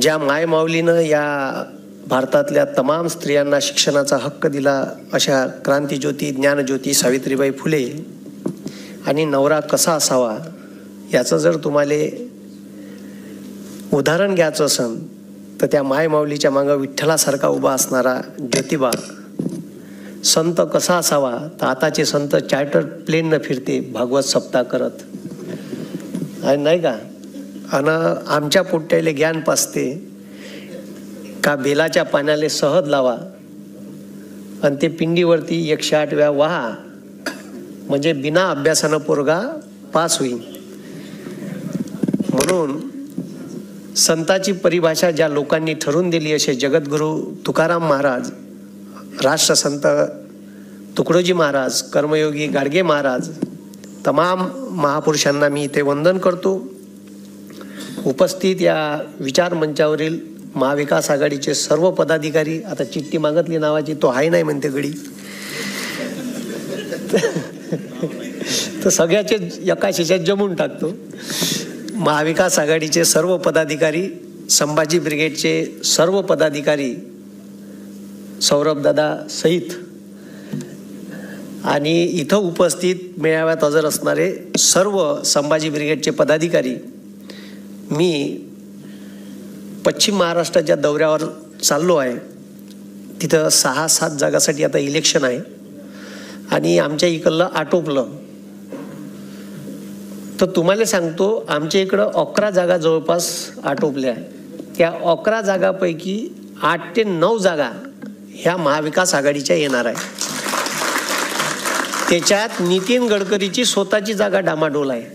ज्या मायमाऊलीनं या भारतातल्या तमाम स्त्रियांना शिक्षणाचा हक्क दिला अशा क्रांतिज्योती ज्ञानज्योती सावित्रीबाई फुले आणि नवरा कसा असावा याचं जर तुम्हाला उदाहरण घ्यायचं असेल तर त्या मायमाऊलीच्या मागं विठ्ठलासारखा उभा असणारा ज्योतिबा. संत कसा असावा तर आताचे संत चार्टर्ड प्लेननं फिरते भागवत सप्ताह करत आणि नाही का. आणि आमच्या पोट्याले ज्ञान पाजते का बेलाच्या पाण्याला सहज लावा आणि ते पिंडीवरती 108 वेळा वाहा म्हणजे बिना अभ्यासानं पोरगा पास होईल. म्हणून संताची परिभाषा ज्या लोकांनी ठरवून दिली असे जगद्गुरू तुकाराम महाराज, राष्ट्रसंत तुकडोजी महाराज, कर्मयोगी गाडगे महाराज, तमाम महापुरुषांना मी इथे वंदन करतो. उपस्थित या विचार मंचावरील महाविकास आघाडीचे सर्व पदाधिकारी, आता चिठ्ठी मागतली नावाची तो आहे नाही म्हणते गडी, तर सगळ्याचे एका शिशात जमून टाकतो. महाविकास आघाडीचे सर्व पदाधिकारी, संभाजी ब्रिगेडचे सर्व पदाधिकारी, सौरभ दादा सहित आणि इथं उपस्थित मेळाव्यात हजर असणारे सर्व संभाजी ब्रिगेडचे पदाधिकारी. मी पश्चिम महाराष्ट्राच्या दौऱ्यावर चाललो आहे. तिथं 6-7 जागासाठी आता इलेक्शन आहे आणि आमच्या इकडलं आटोपलं. तर तुम्हाला सांगतो आमच्या इकडं 11 जागा जवळपास आटोपल्या. त्या 11 जागापैकी 8 ते 9 जागा ह्या महाविकास आघाडीच्या येणार आहे. त्याच्यात नितीन गडकरीची स्वतःची जागा डामाडोल आहे.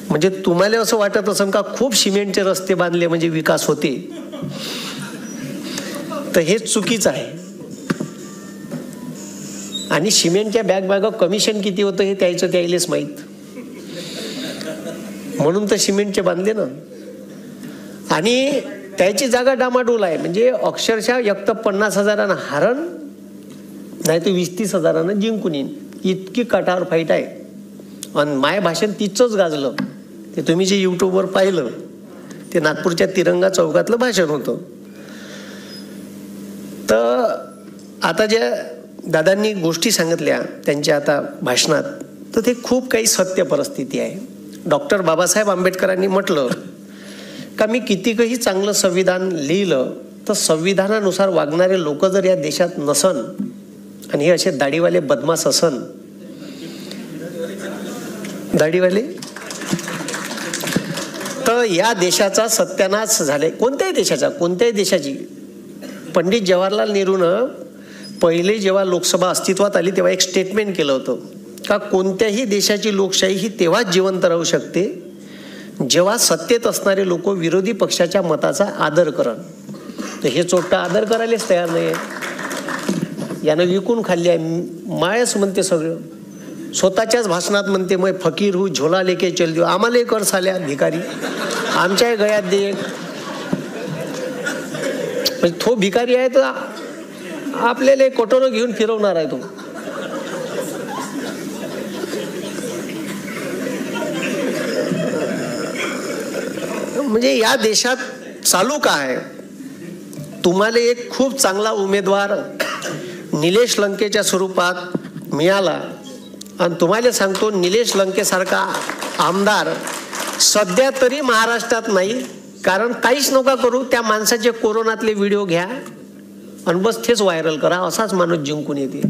म्हणजे तुम्हाला असं वाटत असेल का खूप सिमेंटचे रस्ते बांधले म्हणजे विकास होते, तर हे चुकीचं आहे. आणि सिमेंटच्या बॅग कमिशन किती होतं हे त्याइलेच माहीत, म्हणून तर सिमेंटचे बांधले ना. आणि त्याची जागा डामाडोल आहे. म्हणजे अक्षरशः एक तर 50,000 हारण नाही तर 20-30 हजारानं जिंकून येईन, इतकी कटार फाईट आहे. आणि माय भाषण तिचंच गाजलं. ते तुम्ही जे यूट्यूबवर पाहिलं ते नागपूरच्या तिरंगा चौकातलं भाषण होतं. तर आता ज्या दादांनी गोष्टी सांगितल्या त्यांच्या आता भाषणात, तर ते खूप काही सत्य परिस्थिती आहे. डॉक्टर बाबासाहेब आंबेडकरांनी म्हटलं का मी कितीकही चांगलं संविधान लिहिलं तर संविधानानुसार वागणारे लोक जर या देशात नसन आणि हे असे दाढीवाले बदमाश असन, दाढीवाले, तर या देशाचा सत्यानाश झाले. कोणत्याही देशाची. पंडित जवाहरलाल नेहरूनं पहिले जेव्हा लोकसभा अस्तित्वात आली तेव्हा एक स्टेटमेंट केलं होतं का कोणत्याही देशाची लोकशाही ही तेव्हाच जिवंत राहू शकते जेव्हा सत्तेत असणारे लोक विरोधी पक्षाच्या मताचा आदर करण. तर हे चोट्टा आदर करायलाच तयार नाही आहे. यानं विकून खाल्ली आहे. मायच म्हणते सगळं. स्वतःच्याच भाषणात म्हणते मग फकीर हू झोला लेके चल देऊ. आम्हाला कर साल्या भिकारी, आमच्याही गळ्यात दे. म्हणजे तो भिकारी आहे तर आपल्याला कोटोरं घेऊन फिरवणार आहे तो. म्हणजे या देशात चालू काय. तुम्हाला एक खूप चांगला उमेदवार निलेश लंकेच्या स्वरूपात मिळाला आणि तुम्हाला सांगतो निलेश लंकेसारखा आमदार सध्या तरी महाराष्ट्रात नाही. कारण काहीच नका करू, त्या माणसाचे कोरोनातले व्हिडिओ घ्या आणि बस तेच व्हायरल करा, असाच माणूस जिंकून येते.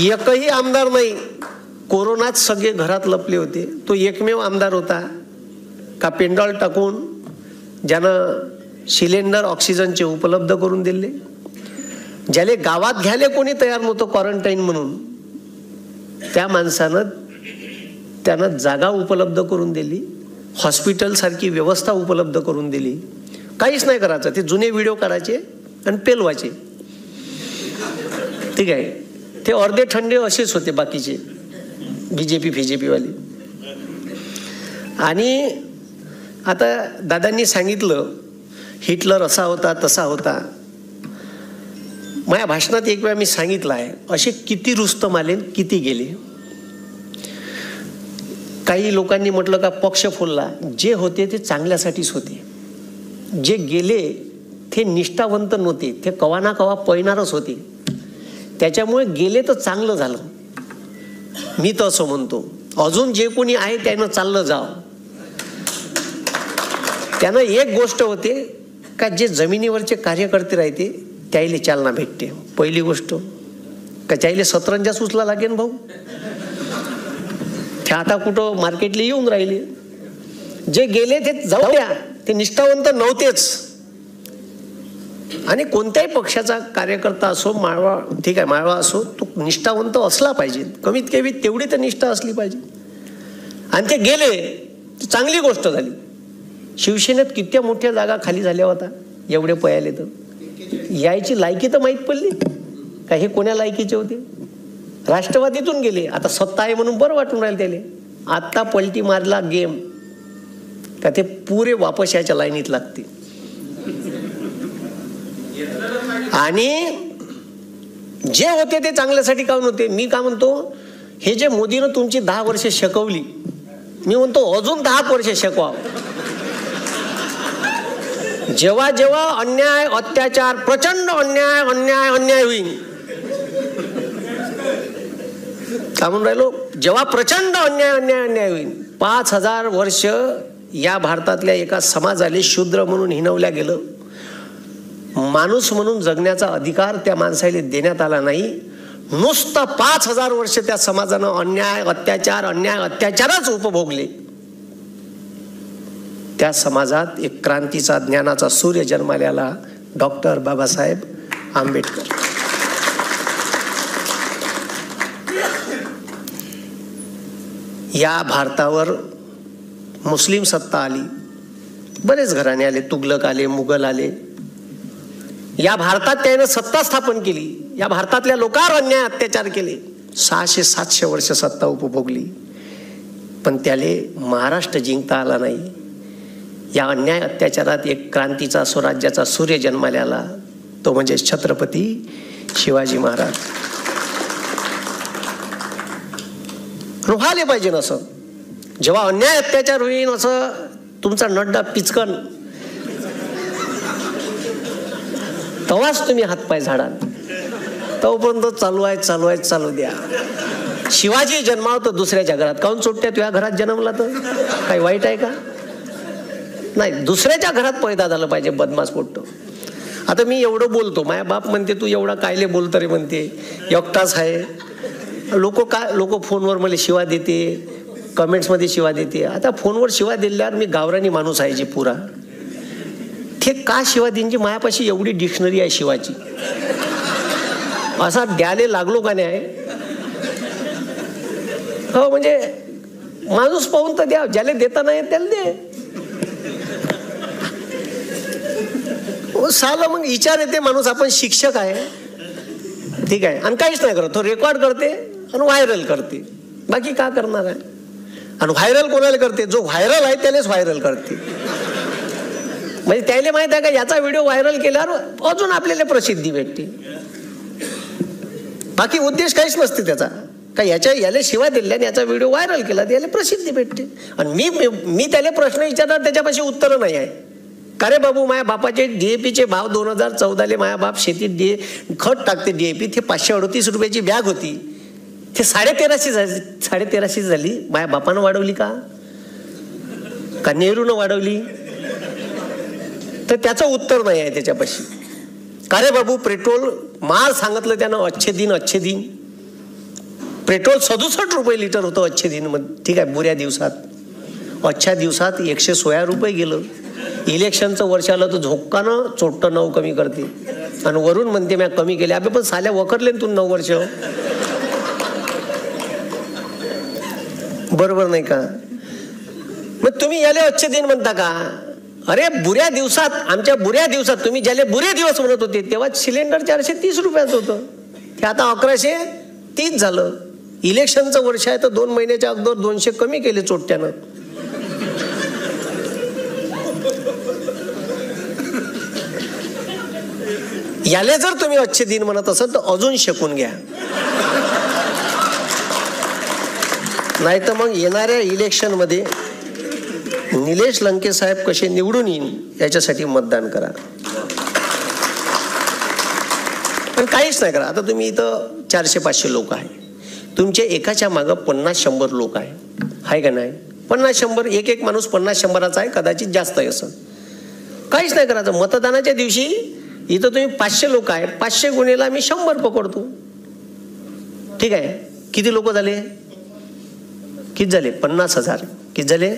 एकही आमदार नाही. कोरोनात सगळे घरात लपले होते. तो एकमेव आमदार होता का पेंडॉल टाकून ज्यानं सिलेंडर ऑक्सिजनचे उपलब्ध करून दिले. ज्याले गावात घ्यायला कोणी तयार नव्हतं क्वारंटाईन म्हणून, त्या माणसानं त्यानं जागा उपलब्ध करून दिली, हॉस्पिटल सारखी व्यवस्था उपलब्ध करून दिली. काहीच नाही करायचं. ते जुने व्हिडिओ काढायचे आणि पेलवायचे. ठीक आहे. ते अर्धे थंडे असेच होते बाकीचे बीजेपी वाले. आणि आता दादांनी सांगितलं हिटलर असा होता तसा होता. माझ्या भाषणात एक वेळा मी सांगितलं आहे असे किती रुस्तम आले किती गेले. काही लोकांनी म्हटलं का पक्ष फुलला. जे होते ते चांगल्यासाठीच होते. जे गेले ते निष्ठावंत नव्हते, ते कवा ना कवा पळणारच होते. त्याच्यामुळे गेले तर चांगलं झालं, मी तर असं म्हणतो. अजून जे कोणी आहे त्यानं चाललं जाव. त्यानं एक गोष्ट होते का जे जमिनीवरचे कार्यकर्ते राहते त्याला चालना भेटते. पहिली गोष्ट का त्याला सतरंजा सुचला लागेल भाऊ, ते आता कुठं मार्केटला येऊन राहिले. जे गेले ते जाऊ द्या, ते निष्ठावंत नव्हतेच. आणि कोणत्याही पक्षाचा कार्यकर्ता असो, माळवा ठीक आहे माळवा असो, तो निष्ठावंत असला पाहिजे. कमीत कमी तेवढी तर निष्ठा असली पाहिजे. आणि ते गेले, चांगली गोष्ट झाली. शिवसेनेत किती मोठ्या जागा खाली झाल्या होता, एवढे पयाले तर यायची लायकी तर माहीत पडली का हे कोण्या लायकीचे होते. राष्ट्रवादीतून गेले, आता सत्ता आहे म्हणून बरं वाटून राहील त्याले. आत्ता पलटी मारला गेम का ते पुरे वापस याच्या लाईनीत लागते. आणि जे होते ते चांगल्यासाठी काऊन होते. मी काय म्हणतो, हे जे मोदीनं तुमची 10 वर्ष शिकवली, मी म्हणतो अजून 10 वर्ष शिकवा. जेव्हा जेव्हा अन्याय अत्याचार, प्रचंड अन्याय अन्याय अन्याय होईल, काय म्हणून राहिलो, जेव्हा प्रचंड अन्याय अन्याय अन्याय होईल, 5000 वर्ष या भारतातल्या एका समाजाला शूद्र म्हणून हिणवल्या गेलं. माणूस म्हणून जगण्याचा अधिकार त्या माणसाला देण्यात आला नाही. नुसतं 5000 वर्ष त्या समाजानं अन्याय अत्याचारच उपभोगले. त्या समाजात एक क्रांतीचा, ज्ञानाचा सूर्य जन्माला, डॉक्टर बाबासाहेब आंबेडकर. या भारतावर मुस्लिम सत्ता आली, बरेच घराणे आले, तुगलक आले, मुघल आले. या भारतात त्याने सत्ता स्थापन केली. या भारतातल्या लोकांवर अन्याय अत्याचार केले. 600-700 वर्ष सत्ता उपभोगली, पण त्याले महाराष्ट्र जिंकता आला नाही. या अन्याय अत्याचारात एक क्रांतीचा, स्वराज्याचा सूर्य जन्माला आला, तो म्हणजे छत्रपती शिवाजी महाराज. व्हायला पाहिजे असं. जेव्हा अन्याय अत्याचार होईल असं तुमचा नड्डा पिचकन, तेव्हाच तुम्ही हातपाय झाडाल. तोपर्यंत चालू द्या. शिवाजी जन्मावतो दुसऱ्याच्या घरात, काऊन चोट्या तुझ्या घरात जन्मला तर काही वाईट आहे का? नाही, दुसऱ्याच्या घरात पैदा झालं पाहिजे. बदमाश पोट्टो. आता मी एवढं बोलतो, माझ्या बाप म्हणते तू एवढा कायले बोलतो रे म्हणते, एकटाच आहे. लोक फोनवर मला शिवा देते, कमेंट्समध्ये शिवा देते. आता फोनवर शिवा दिल्यावर मी गावरानी माणूस आहे जे पुरा, ते का शिवा देईनची, मायापाशी एवढी डिक्शनरी आहे शिवाची. असा द्यायला लागलो का नाही? हो, म्हणजे माणूस पाहून तर द्या, ज्याला देता नाही त्याला दे. साला मग विचार येते माणूस, आपण शिक्षक आहे ठीक आहे, आणि काहीच नाही करत, तो रेकॉर्ड करते आणि व्हायरल करते, बाकी का करणार आहे? आणि व्हायरल कोणाला करते? जो व्हायरल आहे त्यालाच व्हायरल करते. म्हणजे त्याला माहित आहे का याचा व्हिडिओ व्हायरल केल्यावर अजून आपल्याला प्रसिद्धी भेटते, बाकी उद्देश काहीच नसते त्याचा. का याला शिवा दिल्या आणि याचा व्हिडिओ व्हायरल केला त्याला प्रसिद्धी भेटते. आणि मी त्याला प्रश्न विचारणार, त्याच्यापाशी उत्तर नाही आहे. का रे बाबू, माझ्या बापाचे DAPचे भाव 2014 माझ्या बाप शेतीत खत टाकते DAP, ते 538 रुपयाची बॅग होती, ते 1350 झाली. माझ्या बापानं वाढवली का नेहरूनं वाढवली? तर त्याचं उत्तर नाही आहे त्याच्यापाशी. का रे बाबू, पेट्रोल मार सांगितलं त्यानं, अच्छे दिन पेट्रोल 67 रुपये लिटर होतं अच्छे दिन मध्ये, ठीक आहे, बुऱ्या दिवसात. अच्छा दिवसात 116 रुपये गेलं. इलेक्शनचं वर्ष आलं तर झोक्कानं चोट्ट 9 कमी करते, आणि वरून म्हणते मी कमी केले. अबे पण साल्या वखरले तू 9 वर्ष, बरोबर नाही का? मग तुम्ही याले अच्छे दिन म्हणता का? अरे बुऱ्या दिवसात, आमच्या बुऱ्या दिवसात, तुम्ही ज्याले बुरे दिवस म्हणत होते तेव्हा सिलेंडर 430 रुपयाचं होतं, ते आता 1130 झालं. इलेक्शनचं वर्ष आहे तर 2 महिन्याच्या अगोदर 200 कमी केले चोट्ट्यानं. याले जर तुम्ही अच्छे दिन म्हणत असाल तर अजून शिकून घ्या. नाही तर मग येणाऱ्या इलेक्शनमध्ये निलेश लंके साहेब कसे निवडून येईन याच्यासाठी मतदान करा. पण काहीच नाही करा. आता तुम्ही इथं 400-500 लोक आहे, तुमचे एकाच्या मागं 50-100 लोक आहे का नाही? 50-100 एक माणूस 50-100चा आहे, कदाचित जास्त आहे. असं काहीच नाही करायचं. मतदानाच्या दिवशी इथं तुम्ही 500 लोक आहे, 500 गुणेला मी 100 पकडतो. ठीक आहे, किती लोक झाले? किती झाले? 50,000. किती झाले?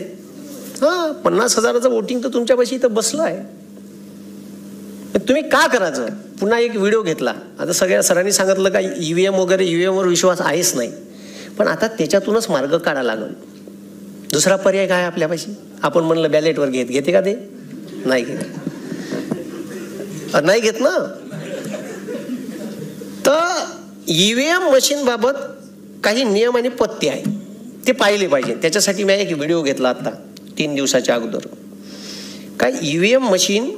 हां, 50,000चं वोटिंग तर तुमच्यापाशी इथं बसलं आहे. तुम्ही का करायचं? पुन्हा एक व्हिडिओ घेतला. आता सगळ्या सरांनी सांगितलं का EVM वगैरे, EVMवर विश्वास आहेच नाही, पण आता त्याच्यातूनच मार्ग काढा लागल. दुसरा पर्याय काय आपल्यापाशी? आपण म्हणलं बॅलेटवर घेते का ते? नाही घेत, नाही घेत ना. तर EVM मशीन बाबत काही नियम आणि पत्ते आहे, ते पाहिले पाहिजे. त्याच्यासाठी मी एक व्हिडिओ घेतला आता 3 दिवसाच्या अगोदर. काय EVM मशीन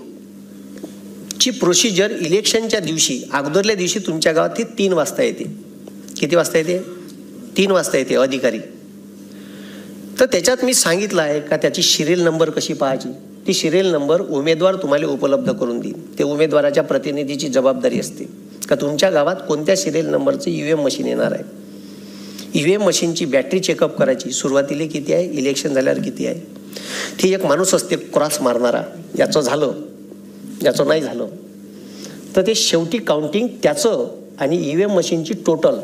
ची प्रोसिजर इलेक्शनच्या दिवशी, अगोदरल्या दिवशी तुमच्या गावात ती 3 वाजता येते. किती वाजता येते? 3 वाजता येते अधिकारी. तर त्याच्यात मी सांगितलं आहे का त्याची सिरियल नंबर कशी पाहायची. ती सिरियल नंबर उमेदवार तुम्हाला उपलब्ध करून देईल. ते उमेदवाराच्या प्रतिनिधीची जबाबदारी असते का तुमच्या गावात कोणत्या सिरियल नंबरचं EVM मशीन येणार आहे. EVM मशीनची बॅटरी चेकअप करायची. सुरुवातीला किती आहे, इलेक्शन झाल्यावर किती आहे. ती एक माणूस असते क्रॉस मारणारा, याचं झालं याचं नाही झालं तर ते शेवटी काउंटिंग त्याचं आणि EVM मशीनची टोटल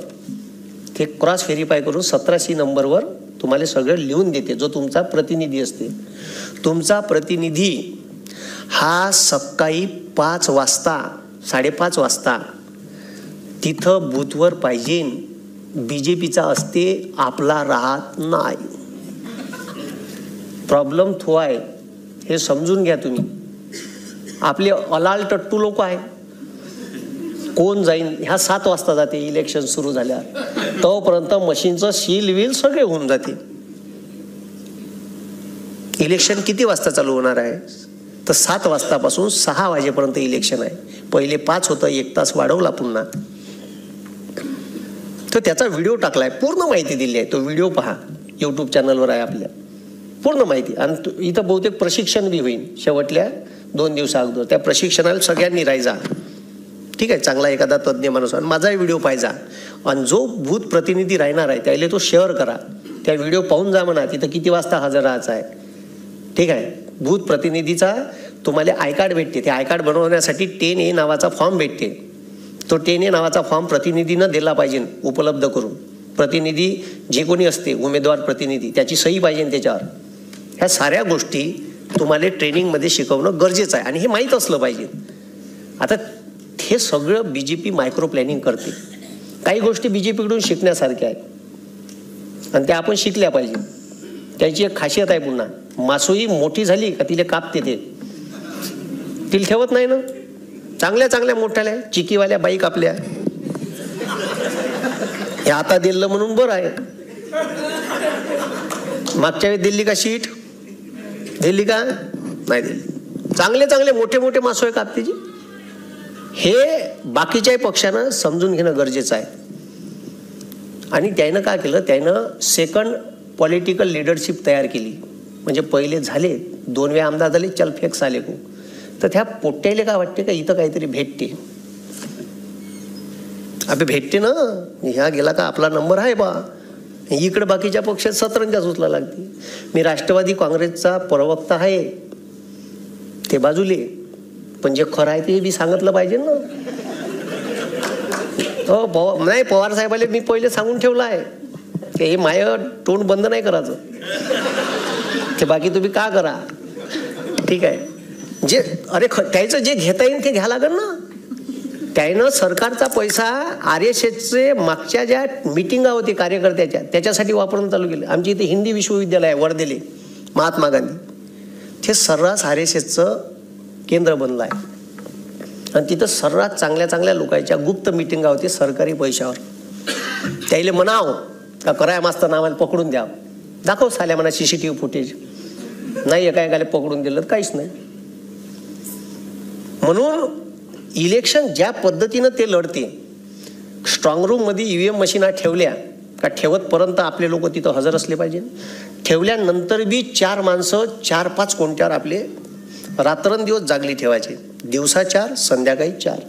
ते क्रॉस व्हेरीफाय करून 17C नंबरवर तुम्हाला सगळं लिहून देते. जो तुमचा प्रतिनिधी असते, तुमचा प्रतिनिधी हा सकाळी 5 वाजता 5:30 वाजता तिथं बूथवर पाहिजे. BJPचा असते, आपला राहत नाही. प्रॉब्लेम तो आहे, हे समजून घ्या तुम्ही. आपले अलाल टट्टू लोक आहे, कोण जाईन ह्या 7 वाजता जाते. इलेक्शन सुरू झाल्यावर तोपर्यंत मशीनचं सील विल सगळे होऊन जाते. इलेक्शन किती वाजता चालू होणार आहे? तर 7 वाजतापासून 6 वाजेपर्यंत इलेक्शन आहे. पहिले 5 होतं, 1 तास वाढवला पुन्हा. तर त्याचा व्हिडिओ टाकलाय, पूर्ण माहिती दिली आहे. तो व्हिडिओ पहा, YouTube चॅनलवर आहे आपल्या, पूर्ण माहिती. आणि इथं बहुतेक प्रशिक्षण बी होईल शेवटल्या 2 दिवसा अगोदर. त्या प्रशिक्षणाला सगळ्यांनी राहायचा. ठीक आहे, चांगला एखादा तज्ज्ञ माणूस आणि माझाही व्हिडिओ पाहिजा. आणि जो बूथ प्रतिनिधी राहणार आहे त्याला तो शेअर करा. त्या व्हिडिओ पाहून जा म्हणा तिथं किती वाजता हजर राहायचं आहे. ठीक आहे, बूथ प्रतिनिधीचा तुम्हाला आय कार्ड भेटते. ते आय कार्ड बनवण्यासाठी 10A नावाचा फॉर्म भेटते. तो 10A नावाचा फॉर्म प्रतिनिधीनं दिला पाहिजे उपलब्ध करून. प्रतिनिधी जे कोणी असते, उमेदवार प्रतिनिधी, त्याची सही पाहिजे त्याच्यावर. ह्या साऱ्या गोष्टी तुम्हाला ट्रेनिंगमध्ये शिकवणं गरजेचं आहे आणि हे माहीत असलं पाहिजे. आता हे सगळं BJP मायक्रो प्लॅनिंग करते. काही गोष्टी BJPकडून शिकण्यासारख्या आहेत आणि त्या आपण शिकल्या पाहिजे. त्याची एक खासियत आहे पुन्हा, मासोई मोठी झाली का तिला कापते, ते तिला ठेवत नाही ना. चांगल्या चांगल्या मोठ्याल्या चिकीवाल्या बाईक आपल्या हे आता दिलं म्हणून बरं आहे. मागच्या वेळी दिल्ली का शीट दिल्ली का नाही दिली. चांगले चांगले मोठे मोठे मासोय कापतेची. हे बाकीच्याही पक्षानं समजून घेणं गरजेचं आहे. आणि त्यानं काय केलं, त्यानं सेकंड पॉलिटिकल लिडरशिप तयार केली. म्हणजे पहिले झाले 2 वेळा आमदार झाले, चल फेक्स आले को. तर त्या पोट्याला काय वाटते का इथं काहीतरी भेटते. अबे भेटते ना, ह्या गेला का आपला नंबर आहे बा. इकडे बाकीच्या पक्षात सतरंजाच उचला लागते. मी राष्ट्रवादी काँग्रेसचा प्रवक्ता आहे, ते बाजूले, पण जे खरं आहे ते बी सांगितलं पाहिजे ना. हो नाही, पवार साहेबाले मी पहिले सांगून ठेवलं आहे की हे माय तोंड बंद नाही करायचं, ते बाकी तुम्ही का करा. ठीक आहे, जे अरे त्याचं जे घेता येईल ते घ्या लागेल ना. त्यानं सरकारचा पैसा RSSचे मागच्या ज्या मिटिंगा होती कार्यकर्त्याच्या त्याच्यासाठी वापरून चालू केलं. आमची इथे हिंदी विश्वविद्यालय आहे वर्धेले, महात्मा गांधी, ते सर्रास RSSचं केंद्र बनलं आहे. आणि तिथं सर्रास चांगल्या चांगल्या लोकांच्या गुप्त मिटिंगा होती सरकारी पैशावर. त्याला म्हणाव का कराय मास्तर नावाला पकडून द्या, दाखव साल्या म्हणा CCTV फुटेज. नाही एका एकाला पकडून दिलं काहीच नाही. म्हणून इलेक्शन ज्या पद्धतीनं ते लढते, स्ट्रॉंग रूममध्ये EVM मशीना ठेवल्या का ठेवतपर्यंत आपले लोक तिथं हजर असले पाहिजे. ठेवल्यानंतर बी 4 माणसं 4-5 कोणत्यावर आपले रात्रंदिवस जागली ठेवायचे. दिवसा 4, संध्याकाळी 4.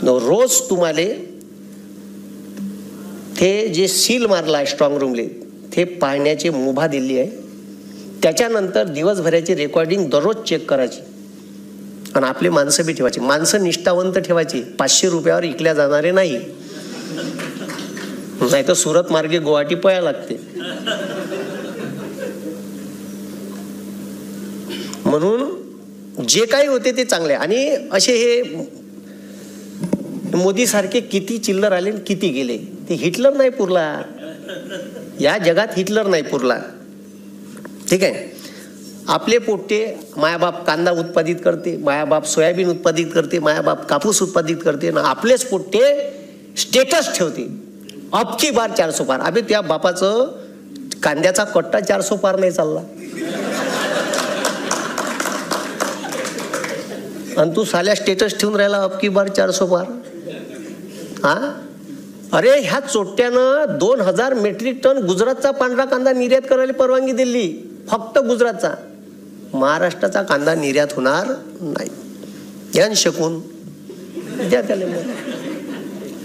रोज तुम्हाला ते जे सील मारला आहे स्ट्रॉंग रूमले ते पाहण्याची मुभा दिली आहे. त्याच्यानंतर दिवसभराची रेकॉर्डिंग दररोज चेक करायची आणि आपले माणसं बी ठेवायची. माणसं निष्ठावंत ठेवायची. 500 रुपयावर इकल्या जाणारे नाही, नाही तर सुरत मार्गे गुवाहाटी पळायला लागते. म्हणून जे काही होते ते चांगले. आणि असे हे मोदी सारखे किती चिल्लर आले किती गेले, ते हिटलर नाही पुरला. या जगात हिटलर नाही पुरला. ठीक आहे. आपले पोट्टे मायाबाप कांदा उत्पादित करते, मायाबाप सोयाबीन उत्पादित करते, मायाबाप कापूस उत्पादित करते ना आपलेच पोट्टे स्टेटस ठेवते अबकी बार 400 पार. अबे त्या बापाचं कांद्याचा कट्टा 400 पार नाही चालला आणि तू साल्या स्टेटस ठेवून राहिला अबकी बार 400 पार. हा अरे ह्या चोट्यानं 2000 मेट्रिक टन गुजरातचा पांढरा कांदा निर्यात करायला परवानगी दिली, फक्त गुजरातचा. महाराष्ट्राचा कांदा निर्यात होणार नाही. ध्यान शकून द्या त्याला.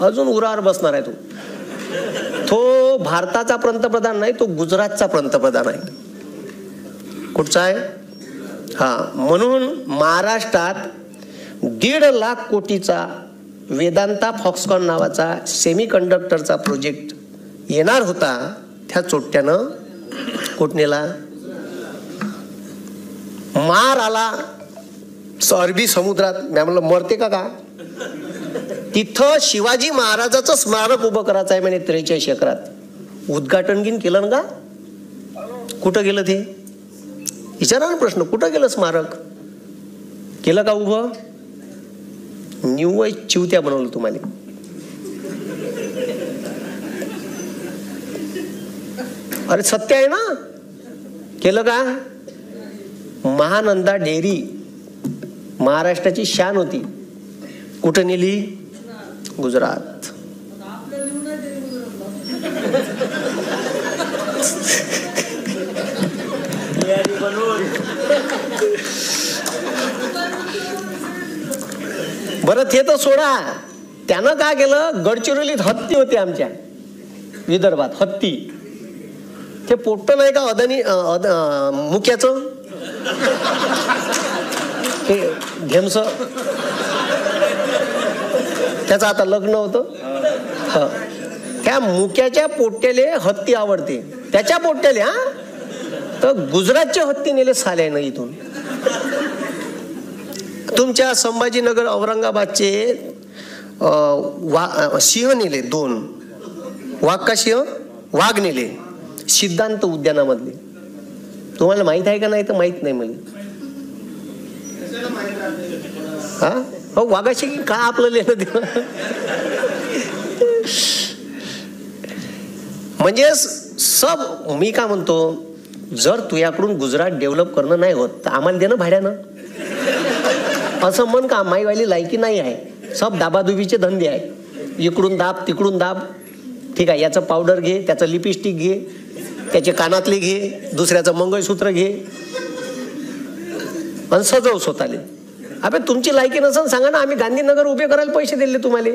अजून उरावर बसणार आहे तो भारताचा पंतप्रधान नाही, तो गुजरातचा पंतप्रधान आहे. कुठचा आहे? हा. म्हणून महाराष्ट्रात 1.5 लाख कोटीचा वेदांता फॉक्सकॉन नावाचा सेमी कंडक्टरचा प्रोजेक्ट येणार होता. त्या चोट्यानं कुठनेला मार आला अरबी समुद्रात. मी म्हणलं मरते का तिथं शिवाजी महाराजाचं स्मारक उभं करायचं आहे म्हणे 43 एकरात. उद्घाटन गिन केलं ना का? कुठं गेलं ते विचारा ना प्रश्न. कुठं गेलं स्मारक? केलं का उभं? निव्वळ चिवत्या बनवलं तुम्हाला. अरे सत्य आहे ना. केलं का? महानंदा डेअरी महाराष्ट्राची शान होती, कुठं नेली? गुजरात. बरं ते तर सोडा. त्यानं काय केलं? गडचिरोलीत हत्ती होते आमच्या विदर्भात. हत्ती ते पोट्ट नाही का अदानी मुक्याचं ते घेमस, त्याचं आता लग्न होतं. त्या मुक्याच्या पोट्याले हत्ती आवडते. त्याच्या पोट्याले हा तर गुजरातचे हत्ती नेले साल्यानं इथून. तुमच्या संभाजीनगर औरंगाबादचे सिंह नेले 2. वाघ का सिंह? वाघ नेले सिद्धांत उद्यानामधले. तुम्हाला माहित आहे का? नाही तर माहित नाही मला. हा हो वाघाशी का आपलं लेणं देणं? म्हणजे सब मी का म्हणतो, जर तुझ्याकडून गुजरात डेव्हलप करणं नाही होत तर आम्हाला देणं भाड्यानं असं म्हण का? माईवाली लायकी नाही आहे. सब दाबादुबीचे धंदे आहे. इकडून दाब तिकडून दाब. ठीक आहे. याचं पावडर घे, त्याचं लिपस्टिक घे, त्याचे कानातले घे, दुसऱ्याचं मंगळसूत्र घे आणि सजव स्वतःले. अबे तुमची लायकी नसेल सांगा ना. आम्ही गांधीनगर उभे करायला पैसे दिले तुम्हाला.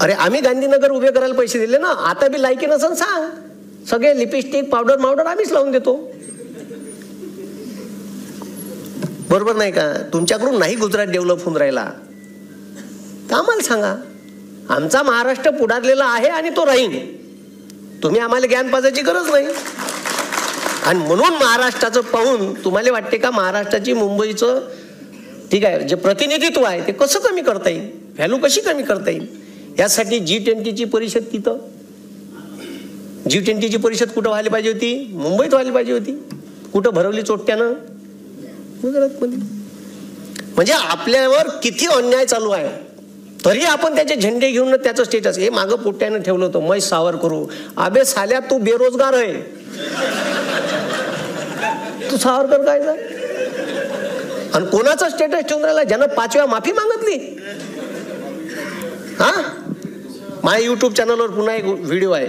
अरे आम्ही गांधीनगर उभे करायला पैसे दिले ना. आता बी लायकी नसेल सांग. सगळे लिपस्टिक पावडर मावडर आम्हीच लावून देतो. बरोबर नाही का? तुमच्याकडून नाही गुजरात डेव्हलप होऊन राहिला तर आम्हाला सांगा. आमचा महाराष्ट्र पुढारलेला आहे आणि तो राहील. तुम्ही आम्हाला ज्ञान पाजायची गरज नाही. आणि म्हणून महाराष्ट्राचं पाहून तुम्हाला वाटते का महाराष्ट्राची मुंबईचं ठीक आहे जे प्रतिनिधित्व आहे ते कसं कमी करता येईल, व्हॅल्यू कशी कमी करता येईल, यासाठी G20ची परिषद तिथं. G20ची परिषद कुठं व्हायला पाहिजे होती? मुंबईत व्हायला पाहिजे होती. कुठं भरवली चोट्यानं? गुजरातमध्ये. म्हणजे आपल्यावर किती अन्याय चालू आहे तरी आपण त्याचे झेंडे घेऊन त्याचं स्टेटस हे मागं पोट्यानं ठेवलं होतं. मै सावर करू. अबे साल्या तू बेरोजगार आहे. तू सावरकर काय आणि कोणाचं स्टेटस ठेवून राहिला? ज्यानं 5 वेळा माफी मागितली. हा माझ्या यूट्यूब चॅनलवर पुन्हा एक व्हिडिओ आहे,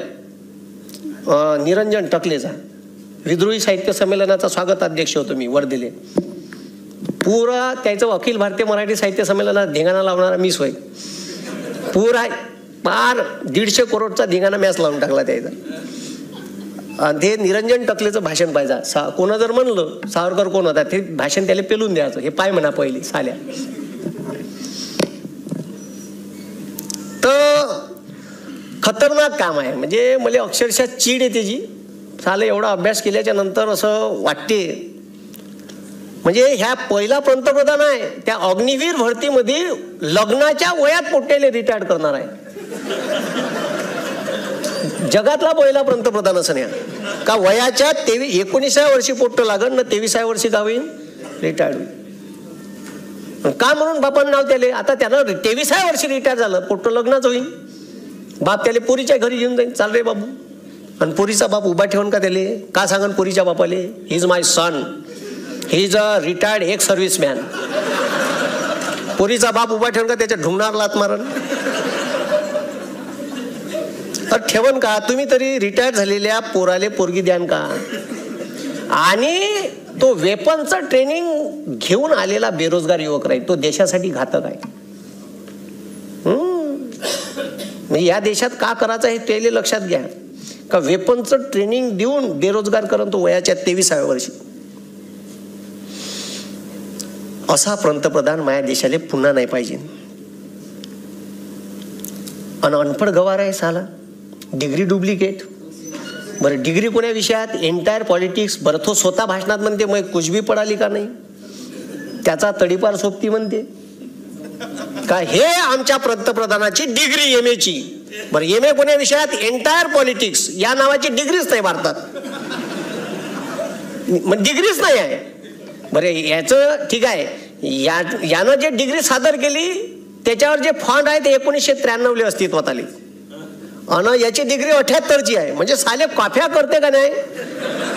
निरंजन टकलेचा. विद्रोही साहित्य संमेलनाचा स्वागताध्यक्ष होतो मी वर्धेले. पुरा त्याचं अखिल भारतीय मराठी साहित्य संमेलनात धिंगाणा लावणारा मीच होय. पुरा पार 150 करोडचा धिंगाणा मॅच लावून टाकला त्याचा. आणि ते निरंजन टकलेचं भाषण पाहिजे. कोणा जर म्हणलं सावरकर कोण होता, ते भाषण त्याला पेलून द्यायचं. हे पाय म्हणा पहिली साल्या. तर खतरनाक काम आहे. म्हणजे मला अक्षरशः चीड येते जी. साले एवढा अभ्यास केल्याच्या नंतर असं वाटते, म्हणजे ह्या पहिला पंतप्रधान आहे त्या अग्निवीर भरतीमध्ये लग्नाच्या वयात पोट्याले रिटायर्ड करणार आहे. जगातला पहिला पंतप्रधान असं नाही का वयाच्या 19व्या वर्षी पोट्ट लागण ना 23व्या वर्षी गावी रिटायर्ड होईल. का म्हणून बापानं नाव त्याले. आता त्यानं 23व्या वर्षी रिटायर झालं, पोट्ट लग्नाच होईल. बाप त्याला पोरीच्या घरी घेऊन जाईल. चाल रे बाबू. आणि पोरीचा बाप उभा ठेवून का त्याले का सांगन पोरीच्या बापाले, he is my son, he is a retired ex serviceman. पोरीचा बाप उभा ठेवून का त्याच्या ढुंगणार लात मारण ठेवन का. तुम्ही तरी रिटायर झालेल्या पोराले पोरगी द्यान का. आणि तो वेपनचं ट्रेनिंग घेऊन आलेला बेरोजगार युवक राहील, तो देशासाठी घातक आहे. म्हणजे या देशात का करायचं हे त्याला लक्षात घ्या. का वेपनचं ट्रेनिंग देऊन बेरोजगार करून तो वयाच्या 23व्या वर्षी. असा पंतप्रधान माझ्या देशाला पुन्हा नाही पाहिजे. आणि अनपढ गवार आहे साला. Degree duplicate. बरं डिग्री कोण्या विषयात, एंटायर पॉलिटिक्स. बरं तो स्वतः भाषणात म्हणते मग कुछ भी पडाली का नाही, त्याचा तडीपार सोबती म्हणते का हे आमच्या पंतप्रधानाची डिग्री MA ची. बरं MA कोण्या विषयात, एंटायर पॉलिटिक्स. या नावाची डिग्रीच नाही भारतात, मग डिग्रीच नाही आहे. बरं याचं ठीक आहे, यानं जे डिग्री सादर केली त्याच्यावर जे फंड आहे ते 1993 अस्तित्वात आले. आणि याची डिग्री 78ची आहे. म्हणजे साले कॉप्या करते का नाही.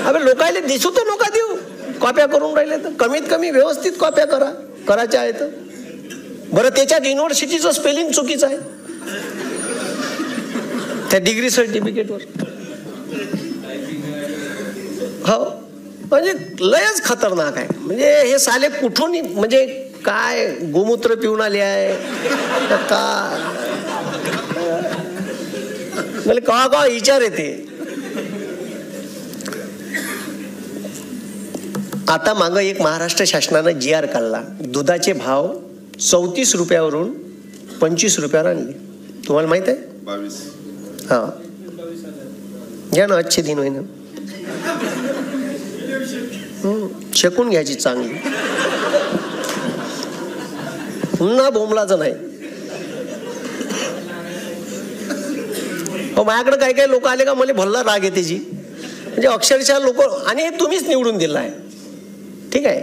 अबे लोकायला दिसू तर नका देऊ. कॉप्या करून राहिले तर कमीत कमी व्यवस्थित कॉप्या करायच्या आहेत. बरं त्याच्यात युनिव्हर्सिटीचं स्पेलिंग चुकीचं आहे त्या डिग्री सर्टिफिकेटवर. हो म्हणजे लयच खतरनाक आहे. म्हणजे हे साले कुठून, म्हणजे काय गोमूत्र पिऊन आले आहे का. मला कवा विचार येते. आता मागं एक महाराष्ट्र शासनानं GR काढला. दुधाचे भाव 34 रुपयावरून 25 रुपयावर आणले. तुम्हाला माहित आहे. 22. हा घ्या ना, अच्छे दिन होईना. शेकून घ्यायची चांगली, पुन्हा बोंबलाचं नाही. माझ्याकडे काही काही लोक आले का मला भल्ला राग येते जी. म्हणजे अक्षरशः लोक, आणि तुम्हीच निवडून दिलं आहे ठीक आहे,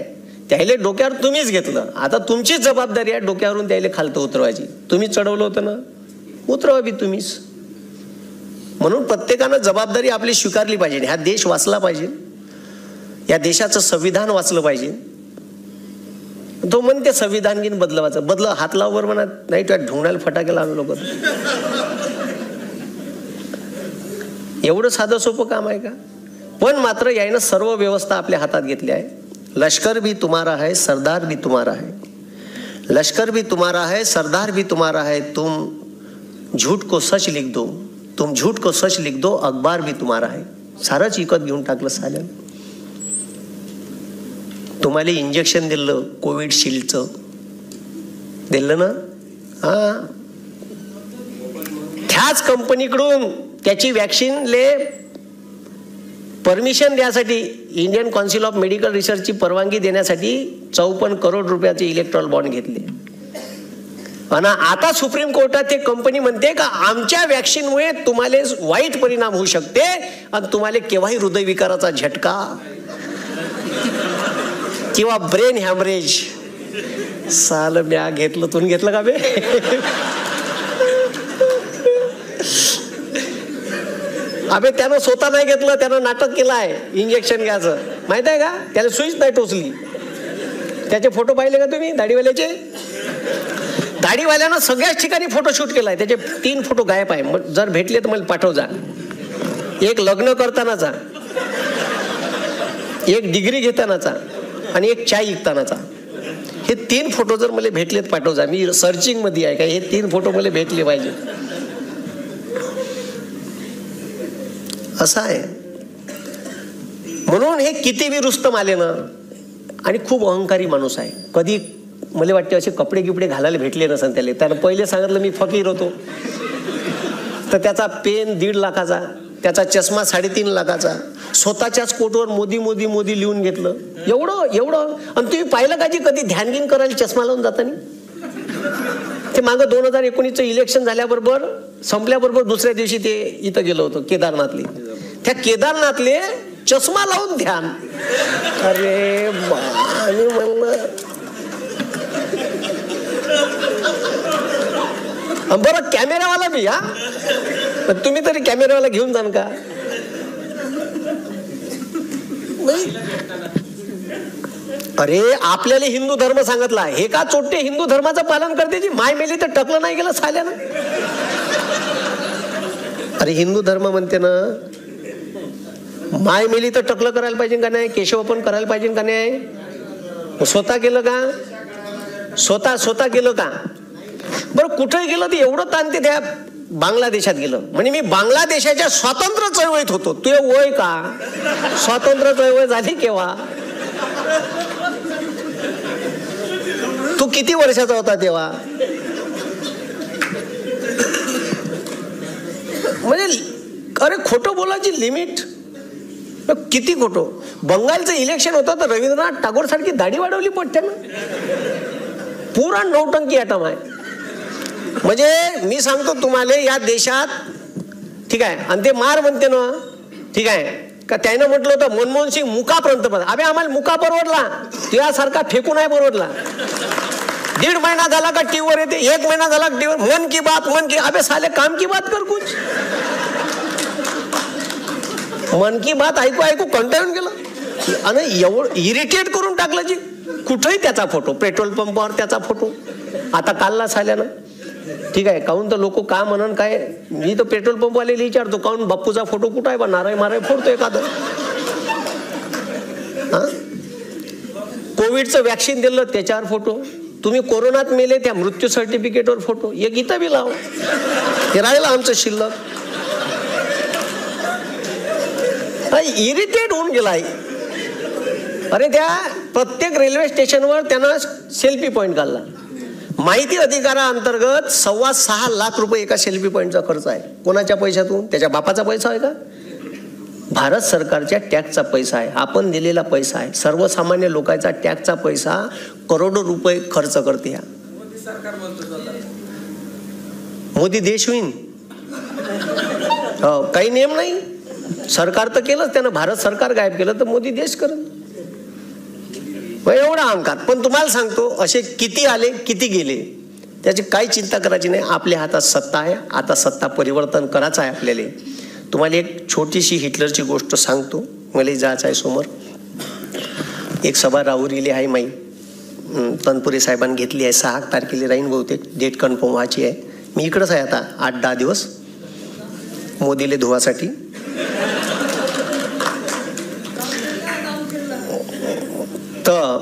त्याला डोक्यावर तुम्हीच घेतलं. आता तुमचीच जबाबदारी आहे डोक्यावरून त्याला खालतं उतरवायची. तुम्हीच चढवलं होतं ना, उतरवा बी तुम्हीच. म्हणून प्रत्येकानं जबाबदारी आपली स्वीकारली पाहिजे. हा देश वाचला पाहिजे, या देशाचं संविधान वाचलं पाहिजे. तो म्हणते संविधान घेऊन बदलवायचं. हात लाववर म्हणा, नाही तुझ्या ढोंगणाला फटाके लावून लोक. एवढं साधं सोपं काम आहे का. पण मात्र यानं सर्व व्यवस्था आपल्या हातात घेतली आहे. लष्कर भी तुम्हारा है, सरदार भी तुम्हारा है. लष्कर भी तुम्हारा है, सरदार भी तुम्हारा है. तुम झूठ को सच लिख दो, तुम झूठ को सच लिख दो, अखबार भी तुम्हारा है. सारंच विकत घेऊन टाकलं साल्या. तुम्हाला इंजेक्शन दिलं कोविडशिल्डचं, दिलं ना. हा त्याच कंपनीकडून त्याची वॅक्सिनले परमिशन द्यासाठी, इंडियन काउन्सिल ऑफ मेडिकल रिसर्चची परवानगी देण्यासाठी 54 करोड रुपयाचे इलेक्ट्रॉल बॉन्ड घेतले. आणि आता सुप्रीम कोर्टात ते कंपनी म्हणते का आमच्या वॅक्सिनमुळे तुम्हाला वाईट परिणाम होऊ शकते आणि तुम्हाला केव्हाही हृदयविकाराचा झटका किंवा ब्रेन हॅमरेज. साल म्या घेतलं, तुम्ही घेतलं का बे. अबे त्यानं स्वतः नाही घेतलं, त्यानं नाटक केलं आहे इंजेक्शन घ्यायचं. माहित आहे का, त्याला सुईच नाही टोचली. त्याचे फोटो पाहिले का तुम्ही दाढीवाल्याचे. दाढीवाल्यानं सगळ्याच ठिकाणी फोटोशूट केलाय, त्याचे 3 फोटो गायब आहे. मग जर भेटले तर मला पाठव जा. एक लग्न करतानाचा, एक डिग्री घेतानाचा आणि एक चाय विकतानाचा. हे 3 फोटो जर मला भेटलेत पाठव जा. मी सर्चिंग मध्ये आहे का, हे 3 फोटो मला भेटले पाहिजे. असं आहे. म्हणून हे किती बी रुस्तम आले ना, आणि खूप अहंकारी माणूस आहे. कधी मला वाटते असे कपडे गिपडे घालायला भेटले नसन त्याला. त्यानं पहिले सांगितलं मी फकीर होतो, तर त्याचा पेन 1.5 लाखाचा, त्याचा चष्मा 3.5 लाखाचा, स्वतःच्याच कोटवर मोदी मोदी मोदी लिहून घेतलं. एवढं. आणि तुम्ही पाहिलं का जी कधी ध्यान घेऊन करायला चष्मा लावून जातानी? ते मागं 2019चं इलेक्शन झाल्याबरोबर संपल्याबरोबर दुसऱ्या दिवशी ते इथं गेलो होतो केदारनाथले. त्या केदारनाथले चष्मा लावून ध्यान. अरे आणि म्हणलं बरं कॅमेरावाला बी, हा तुम्ही तरी कॅमेरावाला घेऊन जाण का? अरे आपल्याला हिंदू धर्म सांगितला, हे का चोट्टे हिंदू धर्माचं पालन करते जी माय मेली तर टकलं नाही गेलं साल्यानं. अरे हिंदू धर्म म्हणते ना, माय मेली तर टकलं करायला पाहिजे का नाही, केशव पण करायला पाहिजे का नाही? स्वतः केलं का? स्वतः केलं का? बरं कुठे गेलं ते एवढं ताणते. त्या बांगलादेशात गेलं म्हणजे मी बांगलादेशाच्या स्वातंत्र्य चळवळीत होतो. तुझे वय का? स्वातंत्र्य चळवळ झाली केव्हा? तू किती वर्षाचा होता तेव्हा? म्हणजे अरे खोटं बोलायची लिमिट किती खोटं. बंगालचं इलेक्शन होतं तर रवींद्रनाथ टागोर सारखी दाढी वाढवली पडते ना. पुरा नौटंकी ॲटम आहे. म्हणजे मी सांगतो तुम्हाला या देशात, ठीक आहे, आणि ते मार म्हणते ना, ठीक आहे का, त्यानं म्हटलं होतं मनमोहन सिंग मुका पंतप्रधान. अबे आम्हाला मुका परवडला, तुझ्यासारखा फेकू नाही परवडला. 1.5 महिना झाला का टीव्हीवर येते, 1 महिना झाला टीव्हीवर मन की बात. अबे साले काम की बात कर कुछ. मन की बात ऐकू कंटाळून गेलं आणि एवढं इरिटेट करून टाकलं जी. कुठेही त्याचा फोटो, पेट्रोल पंपावर त्याचा फोटो आता काढला साल्यानं. ठीक आहे, काहून तर लोक का म्हणून काय, मी तर पेट्रोल पंपवाले विचारतो काहून बाप्पूचा फोटो कुठं आहे बा, नाराय माराय फोडतो एखादं. हा, कोविडचं वॅक्सिन दिलं त्याच्यावर फोटो, तुम्ही कोरोनात मेले त्या मृत्यू सर्टिफिकेटवर फोटो, एक इथं बी लाव. हे राहिलं आमचं शिल्लक. इरिटेट होऊन गेलाय. अरे त्या प्रत्येक रेल्वे स्टेशनवर त्यानं सेल्फी पॉइंट काढला. माहिती अधिकाराअंतर्गत 6.25 लाख रुपये एका सेल्फी पॉइंटचा खर्च आहे. कोणाच्या पैशातून? त्याच्या बापाचा पैसा आहे का? भारत सरकारच्या टॅक्सचा पैसा आहे, आपण दिलेला पैसा आहे. सर्वसामान्य लोकांचा टॅक्सचा पैसा करोडो रुपये खर्च करते. मोदी देश होईन? हो, काही नियम नाही. सरकार तर केलंच त्यानं, भारत सरकार गायब केलं तर मोदी देश करत. एवढा अहंकार. पण तुम्हाला सांगतो असे किती आले किती गेले त्याची काही चिंता करायची नाही. आपल्या हातात सत्ता आहे, आता सत्ता परिवर्तन करायचं आहे आपल्याला. तुम्हाला एक छोटीशी हिटलरची गोष्ट सांगतो. मला जायचं आहे समोर एक सभा राहुरीली आहे माई, तनपुरे साहेबांनी घेतली आहे. 6 तारखेला राहीन बहुतेक, डेट कन्फर्म व्हायची आहे. मी इकडंच आहे आता 8-10 दिवस मोदीले धुवासाठी. तर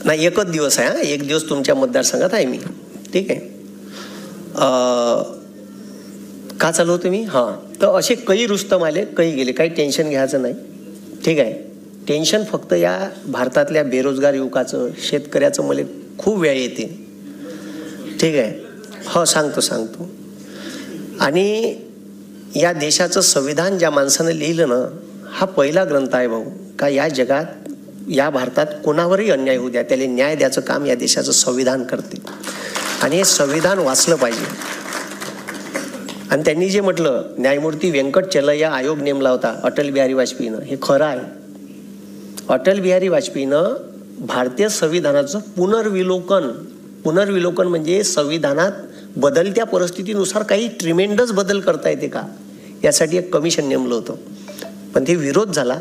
नाही, एकच दिवस आहे. 1 दिवस तुमच्या मतदारसंघात आहे मी. ठीक आहे, का चालू होतं मी? हां, तर असे काही रुस्तम आले, काही गेले, काही टेन्शन घ्यायचं नाही. ठीक आहे, टेन्शन फक्त या भारतातल्या बेरोजगार युवकाचं, शेतकऱ्याचं मला खूप वेळ येते. ठीक आहे, हो सांगतो. आणि या देशाचं संविधान ज्या माणसानं लिहिलं ना, हा पहिला ग्रंथ आहे भाऊ, का या जगात, या भारतात कोणावरही अन्याय होऊ द्या, त्याला न्याय द्यायचं काम या देशाचं संविधान करते. आणि हे संविधान वाचलं पाहिजे. आणि त्यांनी जे म्हटलं, न्यायमूर्ती व्यंकट चलैया आयोग नेमला होता अटल बिहारी वाजपेयीनं, हे खरं आहे. अटल बिहारी वाजपेयीनं भारतीय संविधानाचं पुनर्विलोकन म्हणजे संविधानात बदलत्या परिस्थितीनुसार काही ट्रिमेंडस बदल करता येते का, यासाठी एक कमिशन नेमलं होतं. पण ते विरोध झाला.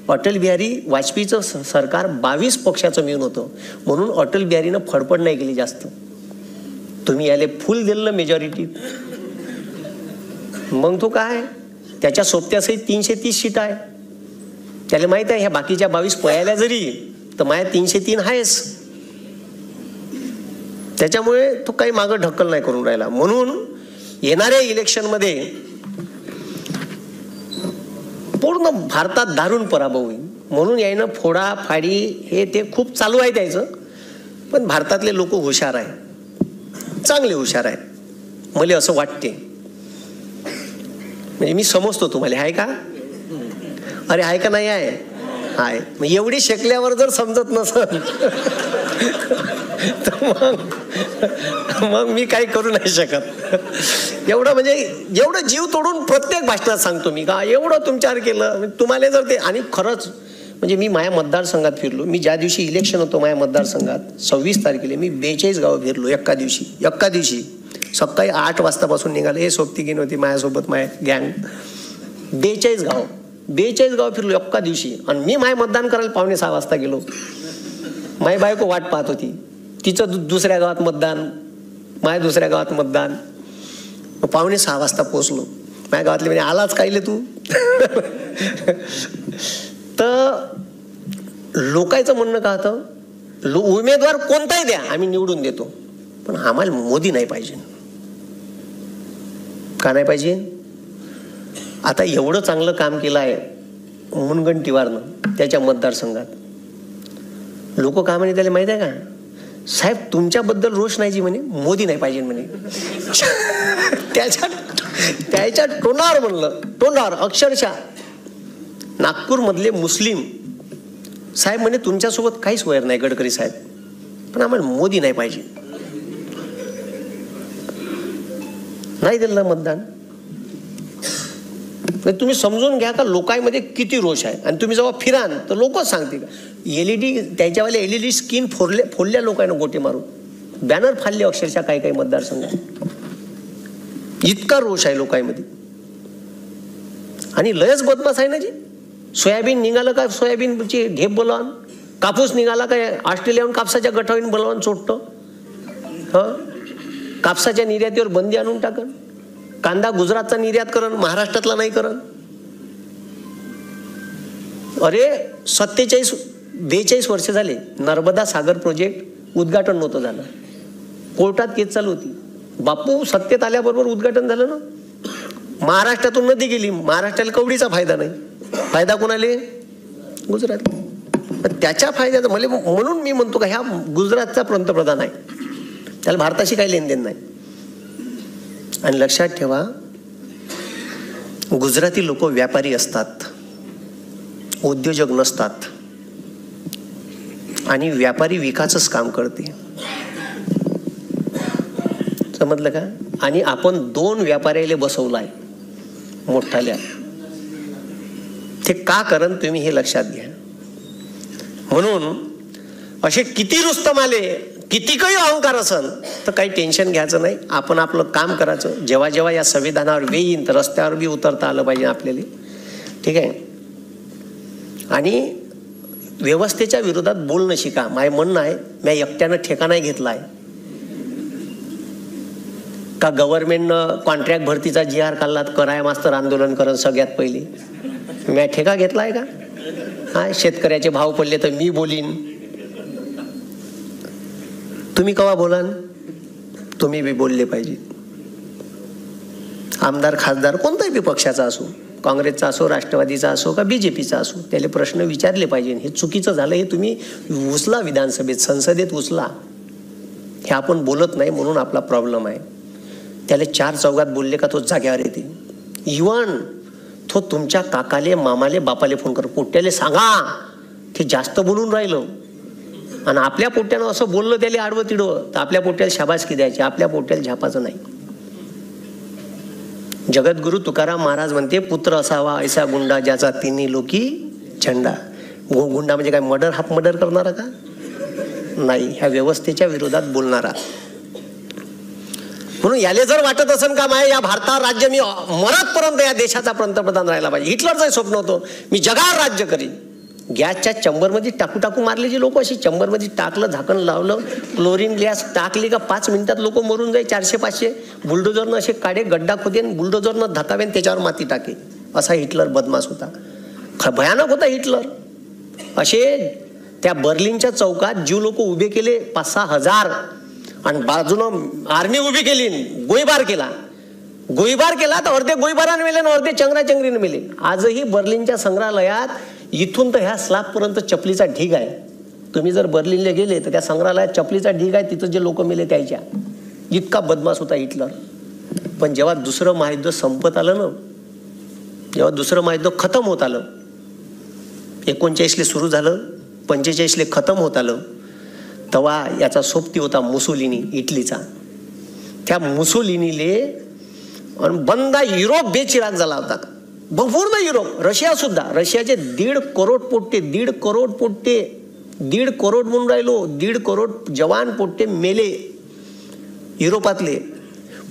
अटल बिहारी वाजपेयीचं सरकार 22 पक्षाचं मिळून होतं, म्हणून अटल बिहारीनं फडफड नाही केली जास्त. तुम्ही याले फुल दिलं मेजॉरिटी, मग तो काय त्याच्या सोबत्यासहित 330 सीट आहे. त्याला माहित आहे ह्या बाकीच्या 22 पळायला जरी तर माझ्या 303 आहेच. त्याच्यामुळे तो काही मागं ढकल नाही करून राहिला. म्हणून येणाऱ्या इलेक्शनमध्ये पूर्ण भारतात दारुण पराभव होईल. म्हणून यायनं फोडाफाडी हे ते खूप चालू आहे त्याचं. पण भारतातले लोक हुशार आहे, चांगले हुशार आहे, मला असं वाटते. म्हणजे मी समजतो तुम्हाला, आहे का? अरे आहे का नाही आहे? आहे. मग एवढी शेकल्यावर जर समजत नसल तर मग मी काही करू नाही शकत. एवढं म्हणजे एवढं जीव तोडून प्रत्येक भाषणात सांगतो मी का एवढं तुमच्यावर केलं. तुम्हाला जर ते, आणि खरंच म्हणजे मी माझ्या मतदारसंघात फिरलो. मी ज्या दिवशी इलेक्शन होतं माझ्या मतदारसंघात 26 तारखेला मी 42 गावं फिरलो एका दिवशी. सकाळी 8 वाजतापासून निघाले. हे सोबतीकीन होती माझ्यासोबत, माझ्या गँग. 42 गाव फिरलो एका दिवशी. आणि मी माझ्या मतदान करायला 5:45 वाजता गेलो. माझी बायको वाट पाहत होती, तिचं दुसऱ्या गावात मतदान, माझ्या दुसऱ्या गावात मतदान. 5:45 वाजता पोचलो. माझ्या गावातले म्हणजे आलाच कायले तू. तर लोकांचं म्हणणं का होतं, उमेदवार कोणताही द्या आम्ही निवडून देतो, पण आम्हाला मोदी नाही पाहिजे. का नाही पाहिजे? आता एवढं चांगलं काम केलं आहे मुनगंटीवारनं त्याच्या मतदारसंघात. लोक का म्हणे त्याला माहित आहे का, साहेब तुमच्याबद्दल रोष नाही जी म्हणे, मोदी नाही पाहिजे म्हणे. त्याच्या तोंडावर म्हणलं, तोंडावर अक्षरशः. नागपूरमधले मुस्लिम साहेब म्हणे तुमच्यासोबत काहीच वैर नाही गडकरी साहेब, पण आम्हाला मोदी नाही पाहिजे. नाही दिलं मतदान. तुम्ही समजून घ्या का लोकांमध्ये किती रोष आहे. आणि तुम्ही जेव्हा फिरान तर लोकच सांगते का LED त्याच्यावाले LED स्क्रीन फोडल्या लोकांना गोटे मारून, बॅनर फाडले अक्षरशः काही काही मतदारसंघात. इतका रोष आहे लोकांमध्ये. आणि लयच बदमाश आहे ना जी. सोयाबीन निघालं का सोयाबीनची ढेप बोलावून, कापूस निघाला काय ऑस्ट्रेलियाहून कापसाच्या गठावून बोलावून चोटतं. कापसाच्या निर्यातीवर बंदी आणून टाकन. कांदा गुजरातचा निर्यात करण, महाराष्ट्रातला नाही करण. अरे 42 वर्ष झाले नर्मदा सागर प्रोजेक्ट उद्घाटन नव्हतं झालं. कोर्टात केस चालू होती. बापू सत्तेत आल्याबरोबर उद्घाटन झालं ना. महाराष्ट्रातून नदी गेली, महाराष्ट्राला कवडीचा फायदा नाही. फायदा कोणाले? गुजरात. त्याच्या फायद्याचा मला, म्हणून मी म्हणतो का ह्या गुजरातचा पंतप्रधान आहे, त्याला भारताशी काही लेनदेन नाही. आणि लक्षात ठेवा गुजराती लोक व्यापारी असतात, उद्योजक नसतात. आणि व्यापारी विकासच काम करते, समजलं का? आणि आपण 2 व्यापाऱ्याला बसवलाय मोठाल्या. ते का करण तुम्ही हे लक्षात घ्या. म्हणून असे किती रुस्तम आले, किती काही अहंकार असन तर काही टेन्शन घ्यायचं नाही. आपण आपलं काम करायचं. जेव्हा जेव्हा या संविधानावर वेळ येईन तर रस्त्यावर बी उतरता आलं पाहिजे आपल्याला, ठीक आहे. आणि व्यवस्थेच्या विरोधात बोलणं शिका. माझं म्हणणं आहे, मी एकट्यानं ठेका नाही घेतला आहे का गव्हर्नमेंटनं कॉन्ट्रॅक्ट भरतीचा GR काढला कराय मास्तर आंदोलन करण सगळ्यात पहिले. मी ठेका घेतला आहे का? हा, शेतकऱ्याचे भाव पडले तर मी बोलीन. तुम्ही केव्हा बोलान? तुम्ही बी बोलले पाहिजे. आमदार खासदार कोणताही बी पक्षाचा असो, काँग्रेसचा असो, राष्ट्रवादीचा असो का BJPचा असो, त्याले प्रश्न विचारले पाहिजे. हे चुकीचं झालं हे तुम्ही उचला, विधानसभेत संसदेत उचला. हे आपण बोलत नाही म्हणून आपला प्रॉब्लेम आहे. त्याला 4 चौघात बोलले का तो जाग्यावर येते. इवन तो तुमच्या काकाले, मामाले, बापाले फोन कर, पोट्याले सांगा ते जास्त बोलून राहिलं. आणि आपल्या पोट्यानं असं बोललं त्याला आडवं तिडवं तर आपल्या पोट्याला शाबासकी द्यायची, आपल्या पोट्याला झापाचं नाही. जगद्गुरु तुकाराम महाराज म्हणते, पुत्र असावा ऐसा गुंडा ज्याचा तिन्ही लोकी झंडा. गुंडा म्हणजे काय, मर्डर, हाफ मर्डर करणारा का? नाही, ह्या व्यवस्थेच्या विरोधात बोलणारा. म्हणून याले जर वाटत असेल का माय या भारतावर राज्य मी मरतपर्यंत या देशाचा पंतप्रधान राहायला पाहिजे, हिटलरचं स्वप्न होतं मी जगावर राज्य करीन, गॅसच्या चंबरमध्ये टाकू मारले जे लोक, अशी चंबरमध्ये टाकलं, झाकण लावलं, क्लोरीन गॅस टाकली का 5 मिनिटात लोक मरून जाई. 400-500 बुलडोजरनं असे काढे, गड्डा खोदे, बुलडोजरनं धकावेन, त्याच्यावर माती टाके. असा हिटलर बदमाश होता, भयानक होता हिटलर. असे त्या बर्लिनच्या चौकात जीव लोक उभे केले 5-6 हजार, आणि बाजूनं आर्मी उभी केली, गोळीबार केला तर अर्धे गोळीबाराने मेले आणि अर्धे चंगराचंगरीने मेले. आजही बर्लिनच्या संग्रहालयात इथून तर ह्या स्लॅबपर्यंत चपलीचा ढीग आहे. तुम्ही जर बर्लिनला गेले तर त्या संग्रहालयात चपलीचा ढीग आहे, तिथं जे लोक मेले त्याच्या. इतका बदमाश होता हिटलर. पण जेव्हा दुसरं महायुद्ध संपत आलं ना, जेव्हा दुसरं महायुद्ध खतम होत आलं, 39ला सुरू झालं, 45ला खतम होत आलं, तेव्हा याचा सोबती होता मुसोलिनी, इटलीचा. त्या मुसोलिनीले बंदा युरोप बेचिराग झाला होता, पूर्ण युरोप. रशिया सुद्धा, रशियाचे 1.5 करोड पोट्टे, 1.5 करोड पोट्टे, 1.5 करोड म्हणून राहिलो, 1.5 करोड जवान पोट्टे मेले युरोपातले,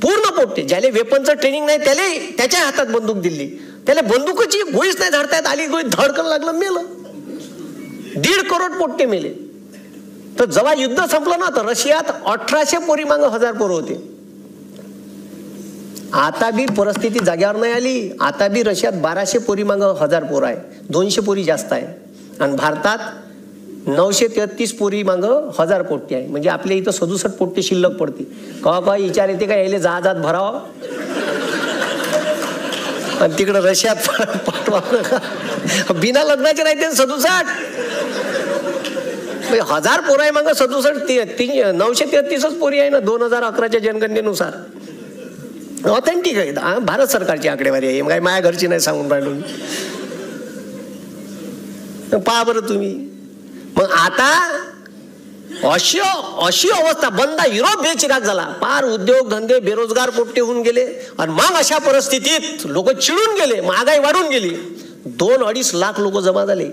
पूर्ण पोट्टे. ज्याला वेपनचं ट्रेनिंग नाही त्याला त्याच्या हातात बंदूक दिली, त्याला बंदुकीची गोळीच नाही झाडता येत, आली गोळी धडकन लागलं, मेलं. 1.5 करोड पोट्टे मेले. तर जेव्हा युद्ध संपलं ना, तर रशियात 1800 पोरी मागं 1000 पोरं होते. आता बी परिस्थिती जाग्यावर नाही आली. आता बी रशियात 1200 पोरी मागं 1000 पोरं आहे, 200 पोरी जास्त आहे. आणि भारतात 933 पोरी मागं 1000 पोट्टे आहे. म्हणजे आपल्या इथं 67 पोट्टे शिल्लक पडते. कवा विचार येते का यायला जहाजात भरावं आणि तिकडं रशियात पाठवावं. बिना लग्नाचे राहते 67. 1000 पोरं आहे मागं 67, 933च पोरी आहे ना 2011च्या जनगणनेनुसार. ऑथेंटिक आहे, भारत सरकारची आकडेवारी आहे, काय माझ्या घरची नाही सांगून राहिलो. पहा बरं तुम्ही. मग आता अशी अवस्था, बंदा युरोप बेचिराग झाला. पार उद्योग धंदे, बेरोजगार पोट्टे होऊन गेले. आणि मग अशा परिस्थितीत लोक चिडून गेले, महागाई वाढून गेली. 2-2.5 लाख लोक जमा झाले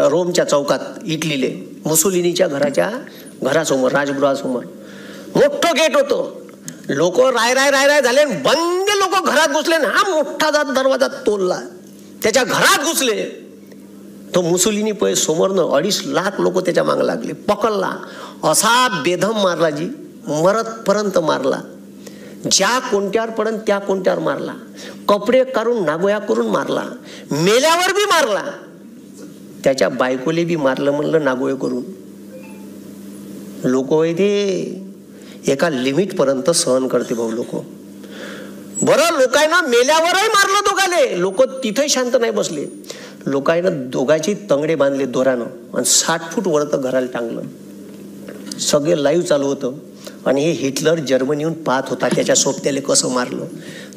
रोमच्या चौकात, इटलीले, मुसोलिनीच्या घरासमोर, राजगृहासमोर. मोठं गेट होतं. लोक राय झाले, बंद लोक घरात घुसले. हा मोठा जात दरवाजा तोडला, त्याच्या घरात घुसले. तो मुसोलिनी पै समोरनं 2.5 लाख लोक त्याच्या मागे लागले, पकडला. असा बेधम मारला जी, मरतपर्यंत मारला. ज्या कोणत्यावर पडन त्या कोणत्यावर मारला. कपडे काढून नागोया करून मारला. मेल्यावर बी मारला. त्याच्या बायकोले बी मारलं म्हणलं नागोया करून. लोक ते एका लिमिट पर्यंत सहन करते भाऊ लोक. बरं, लोकांना मेल्यावरही मारलं दोघाले. लोक तिथे शांत नाही बसले. लोकांना दोघांची तंगडे बांधले दोरानं आणि 60 फूट वरतं घराला टांगलं. सगळे लाईव्ह चालू होतं. आणि हे हिटलर जर्मनीहून पाहत होता त्याच्या सोबत्याला कसं मारलं.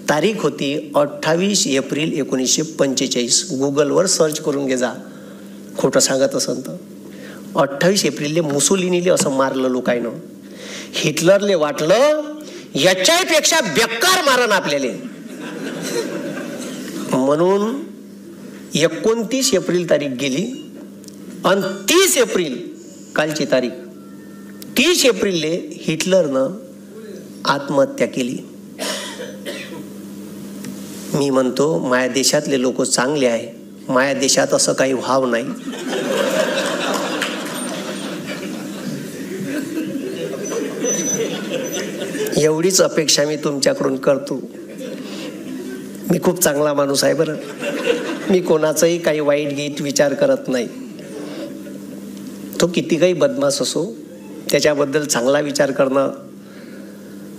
तारीख होती 28 एप्रिल 1945. गुगलवर सर्च करून घे जा, खोटं सांगत असेल तर. 28 एप्रिलले मुसोलिनीले असं मारलं लोकांना. हिटलरले वाटलं याच्यापेक्षा बेकार मारण आपल्याला, म्हणून 29 एप्रिल तारीख गेली आणि 30 एप्रिल कालची तारीख, 30 एप्रिलले हिटलरनं आत्महत्या केली. मी म्हणतो माझ्या देशातले लोक चांगले आहे, माझ्या देशात असं काही व्हाव नाही. एवढीच अपेक्षा मी तुमच्याकडून करतो. मी खूप चांगला माणूस आहे बरं. मी कोणाचाही काही वाईट गीत विचार करत नाही. तो किती काही बदमाश असो, त्याच्याबद्दल चांगला विचार करणं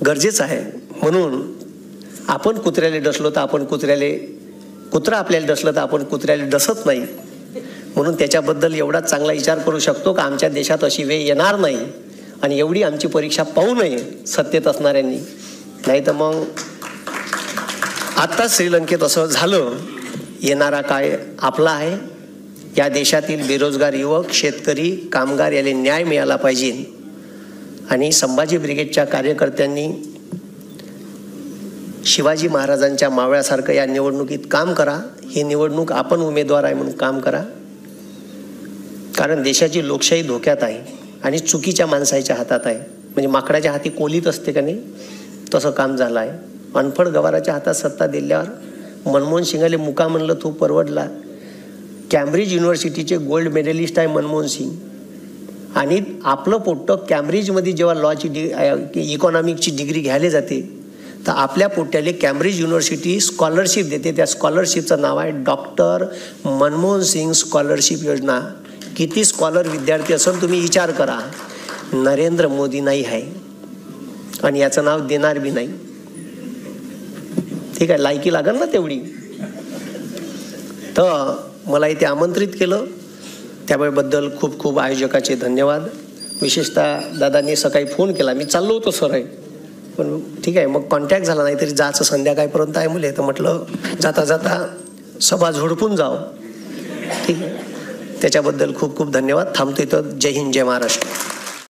गरजेचं आहे. म्हणून आपण कुत्र्याला डसलो तर आपण कुत्रा आपल्याला डसलं तर आपण कुत्र्याला डसत नाही. म्हणून त्याच्याबद्दल एवढा चांगला विचार करू शकतो का आमच्या देशात अशी वेळ येणार नाही आणि एवढी आमची परीक्षा पाहू नये सत्तेत असणाऱ्यांनी. नाही तर मग आता श्रीलंकेत असं झालं. येणारा काळ आपला आहे. या देशातील बेरोजगार युवक, शेतकरी, कामगार याला न्याय मिळाला पाहिजे. आणि संभाजी ब्रिगेडच्या कार्यकर्त्यांनी शिवाजी महाराजांच्या मावळ्यासारखं या निवडणुकीत काम करा. ही निवडणूक आपण उमेदवार आहे म्हणून काम करा. कारण देशाची लोकशाही धोक्यात आहे आणि चुकीच्या माणसाच्या हातात आहे. म्हणजे माकडाच्या हाती कोलीत असते का नाही, तसं काम झालं आहे. अनफड गवाराच्या हातात सत्ता दिल्यावर मनमोहन सिंगाले मुका म्हणलं तो परवडला. कॅम्ब्रिज युनिव्हर्सिटीचे गोल्ड मेडलिस्ट आहे मनमोहन सिंग, आणि आपलं पोट्ट कॅम्ब्रिजमध्ये जेव्हा लॉची इकॉनॉमिक्सची डिग्री घ्यायला जाते तर आपल्या पोट्याला कॅम्ब्रिज युनिव्हर्सिटी स्कॉलरशिप देते. त्या स्कॉलरशिपचं नाव आहे डॉक्टर मनमोहन सिंग स्कॉलरशिप योजना. किती स्कॉलर विद्यार्थी असेल तुम्ही विचार करा. नरेंद्र मोदी नाही आहे आणि याचं नाव देणार बी नाही. ठीक आहे, लायकी लागेल ना तेवढी. तर मला इथे आमंत्रित केलं त्याबद्दल खूप खूप आयोजकाचे धन्यवाद. विशेषतः दादांनी सकाळी फोन केला, मी चाललो होतो सर आहे, पण ठीक आहे मग कॉन्टॅक्ट झाला, नाही तरी जायचं संध्याकाळपर्यंत आहे मुले, तर म्हटलं जाता जाता सभा झोडपून जाव. ठीक आहे, त्याच्याबद्दल खूप खूप धन्यवाद. थांबतो इथं. जय हिंद, जय महाराष्ट्र.